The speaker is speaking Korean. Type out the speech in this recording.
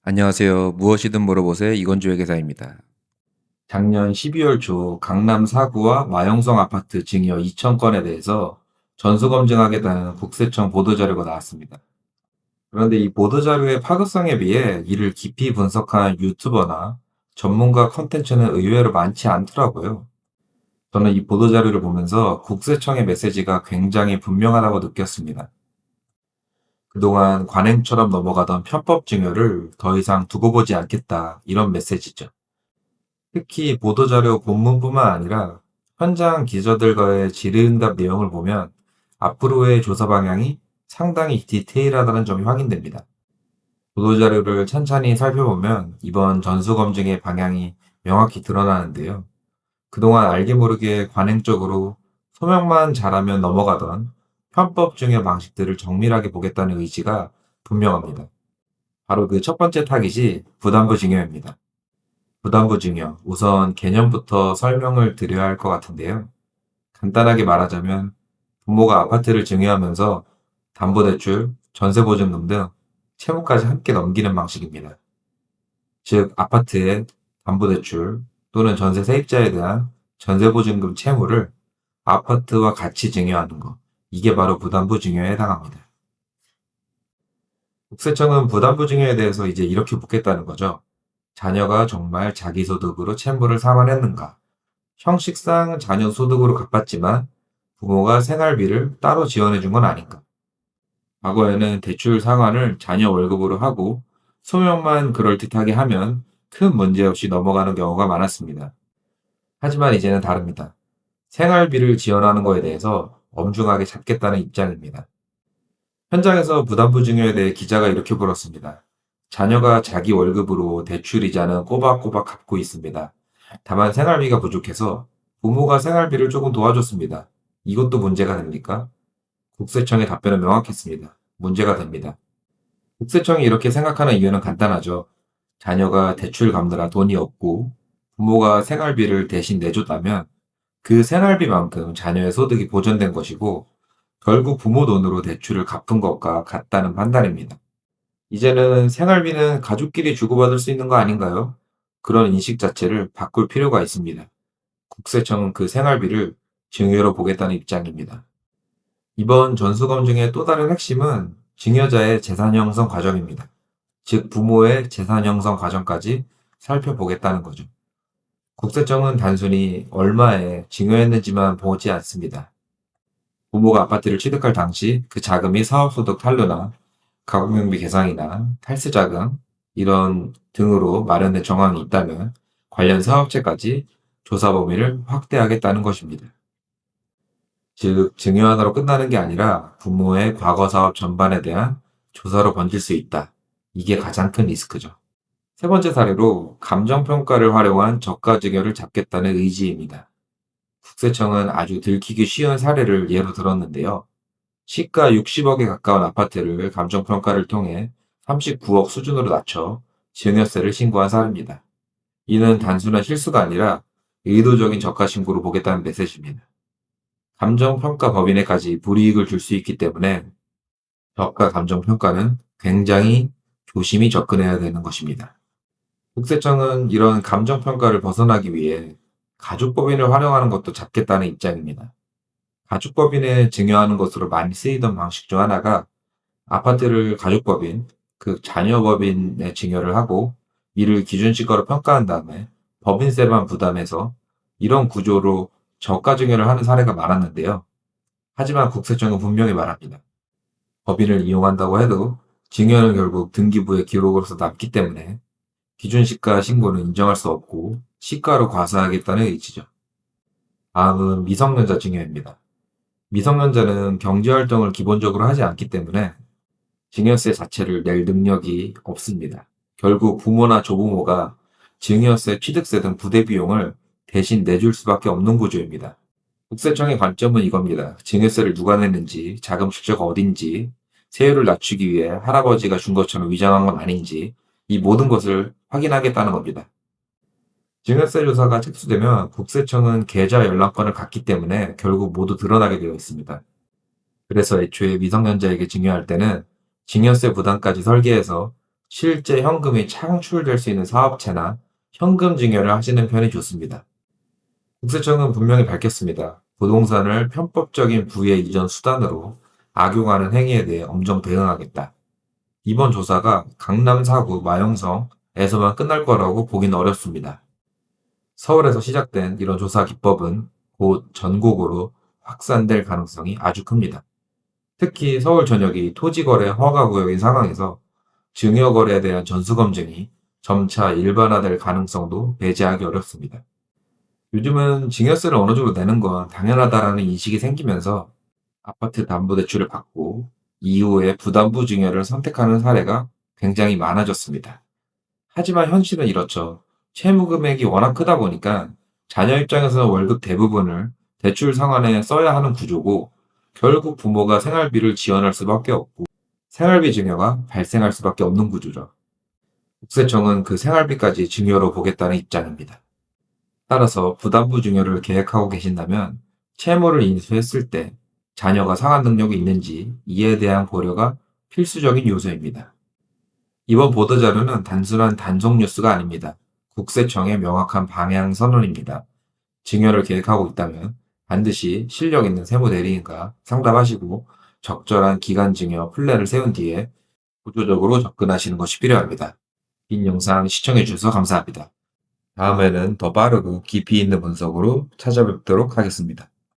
안녕하세요. 무엇이든 물어보세요. 이건주 회계사입니다. 작년 12월 초 강남 4구와 마영성 아파트 증여 2,000건에 대해서 전수검증하겠다는 국세청 보도자료가 나왔습니다. 그런데 이 보도자료의 파급성에 비해 이를 깊이 분석한 유튜버나 전문가 컨텐츠는 의외로 많지 않더라고요. 저는 이 보도자료를 보면서 국세청의 메시지가 굉장히 분명하다고 느꼈습니다. 그동안 관행처럼 넘어가던 편법 증여를 더 이상 두고 보지 않겠다, 이런 메시지죠. 특히 보도자료 본문뿐만 아니라 현장 기자들과의 질의응답 내용을 보면 앞으로의 조사 방향이 상당히 디테일하다는 점이 확인됩니다. 보도자료를 찬찬히 살펴보면 이번 전수검증의 방향이 명확히 드러나는데요. 그동안 알게 모르게 관행적으로 소명만 잘하면 넘어가던 편법 증여 방식들을 정밀하게 보겠다는 의지가 분명합니다. 바로 그 첫 번째 타깃이 부담부 증여입니다. 부담부 증여, 우선 개념부터 설명을 드려야 할 것 같은데요. 간단하게 말하자면 부모가 아파트를 증여하면서 담보대출, 전세보증금 등 채무까지 함께 넘기는 방식입니다. 즉, 아파트의 담보대출 또는 전세 세입자에 대한 전세보증금 채무를 아파트와 같이 증여하는 것. 이게 바로 부담부 증여에 해당합니다. 국세청은 부담부 증여에 대해서 이제 이렇게 묻겠다는 거죠. 자녀가 정말 자기 소득으로 채무를 상환했는가? 형식상 자녀 소득으로 갚았지만 부모가 생활비를 따로 지원해 준 건 아닌가? 과거에는 대출 상환을 자녀 월급으로 하고 소명만 그럴듯하게 하면 큰 문제 없이 넘어가는 경우가 많았습니다. 하지만 이제는 다릅니다. 생활비를 지원하는 거에 대해서 엄중하게 잡겠다는 입장입니다. 현장에서 부담부 증여에 대해 기자가 이렇게 물었습니다. 자녀가 자기 월급으로 대출 이자는 꼬박꼬박 갚고 있습니다. 다만 생활비가 부족해서 부모가 생활비를 조금 도와줬습니다. 이것도 문제가 됩니까? 국세청의 답변은 명확했습니다. 문제가 됩니다. 국세청이 이렇게 생각하는 이유는 간단하죠. 자녀가 대출 갚느라 돈이 없고 부모가 생활비를 대신 내줬다면 그 생활비만큼 자녀의 소득이 보전된 것이고 결국 부모 돈으로 대출을 갚은 것과 같다는 판단입니다. 이제는 생활비는 가족끼리 주고받을 수 있는 거 아닌가요? 그런 인식 자체를 바꿀 필요가 있습니다. 국세청은 그 생활비를 증여로 보겠다는 입장입니다. 이번 전수검증의 또 다른 핵심은 증여자의 재산 형성 과정입니다. 즉, 부모의 재산 형성 과정까지 살펴보겠다는 거죠. 국세청은 단순히 얼마에 증여했는지만 보지 않습니다. 부모가 아파트를 취득할 당시 그 자금이 사업소득 탄로나 가구경비 계상이나 탈세자금 이런 등으로 마련된 정황이 있다면 관련 사업체까지 조사 범위를 확대하겠다는 것입니다. 즉, 증여 하나로 끝나는 게 아니라 부모의 과거 사업 전반에 대한 조사로 번질 수 있다. 이게 가장 큰 리스크죠. 세 번째 사례로 감정평가를 활용한 저가 증여를 잡겠다는 의지입니다. 국세청은 아주 들키기 쉬운 사례를 예로 들었는데요. 시가 60억에 가까운 아파트를 감정평가를 통해 39억 수준으로 낮춰 증여세를 신고한 사례입니다. 이는 단순한 실수가 아니라 의도적인 저가 신고로 보겠다는 메시지입니다. 감정평가 법인에까지 불이익을 줄 수 있기 때문에 저가 감정평가는 굉장히 조심히 접근해야 되는 것입니다. 국세청은 이런 감정평가를 벗어나기 위해 가족법인을 활용하는 것도 잡겠다는 입장입니다. 가족법인에 증여하는 것으로 많이 쓰이던 방식 중 하나가 아파트를 가족법인, 그 자녀법인에 증여를 하고 이를 기준시가로 평가한 다음에 법인세만 부담해서 이런 구조로 저가 증여를 하는 사례가 많았는데요. 하지만 국세청은 분명히 말합니다. 법인을 이용한다고 해도 증여는 결국 등기부의 기록으로서 남기 때문에 기준시가 신고는 인정할 수 없고 시가로 과세하겠다는 의지죠. 다음은 미성년자 증여입니다. 미성년자는 경제활동을 기본적으로 하지 않기 때문에 증여세 자체를 낼 능력이 없습니다. 결국 부모나 조부모가 증여세, 취득세 등 부대 비용을 대신 내줄 수밖에 없는 구조입니다. 국세청의 관점은 이겁니다. 증여세를 누가 냈는지, 자금 출처가 어딘지, 세율을 낮추기 위해 할아버지가 준 것처럼 위장한 건 아닌지 이 모든 것을 확인하겠다는 겁니다. 증여세 조사가 착수되면 국세청은 계좌 연락권을 갖기 때문에 결국 모두 드러나게 되어 있습니다. 그래서 애초에 미성년자에게 증여할 때는 증여세 부담까지 설계해서 실제 현금이 창출될 수 있는 사업체나 현금 증여를 하시는 편이 좋습니다. 국세청은 분명히 밝혔습니다. 부동산을 편법적인 부의 이전 수단으로 악용하는 행위에 대해 엄정 대응하겠다. 이번 조사가 강남 4구 마영성에서만 끝날 거라고 보기는 어렵습니다. 서울에서 시작된 이런 조사 기법은 곧 전국으로 확산될 가능성이 아주 큽니다. 특히 서울 전역이 토지거래 허가구역인 상황에서 증여거래에 대한 전수검증이 점차 일반화될 가능성도 배제하기 어렵습니다. 요즘은 증여세를 어느 정도 내는 건 당연하다라는 인식이 생기면서 아파트 담보대출을 받고 이후에 부담부 증여를 선택하는 사례가 굉장히 많아졌습니다. 하지만 현실은 이렇죠. 채무 금액이 워낙 크다 보니까 자녀 입장에서는 월급 대부분을 대출 상환에 써야 하는 구조고 결국 부모가 생활비를 지원할 수밖에 없고 생활비 증여가 발생할 수밖에 없는 구조죠. 국세청은 그 생활비까지 증여로 보겠다는 입장입니다. 따라서 부담부 증여를 계획하고 계신다면 채무를 인수했을 때 자녀가 상환 능력이 있는지 이에 대한 고려가 필수적인 요소입니다. 이번 보도자료는 단순한 단속 뉴스가 아닙니다. 국세청의 명확한 방향 선언입니다. 증여를 계획하고 있다면 반드시 실력 있는 세무대리인과 상담하시고 적절한 기간 증여 플랜을 세운 뒤에 구조적으로 접근하시는 것이 필요합니다. 긴 영상 시청해 주셔서 감사합니다. 다음에는 더 빠르고 깊이 있는 분석으로 찾아뵙도록 하겠습니다.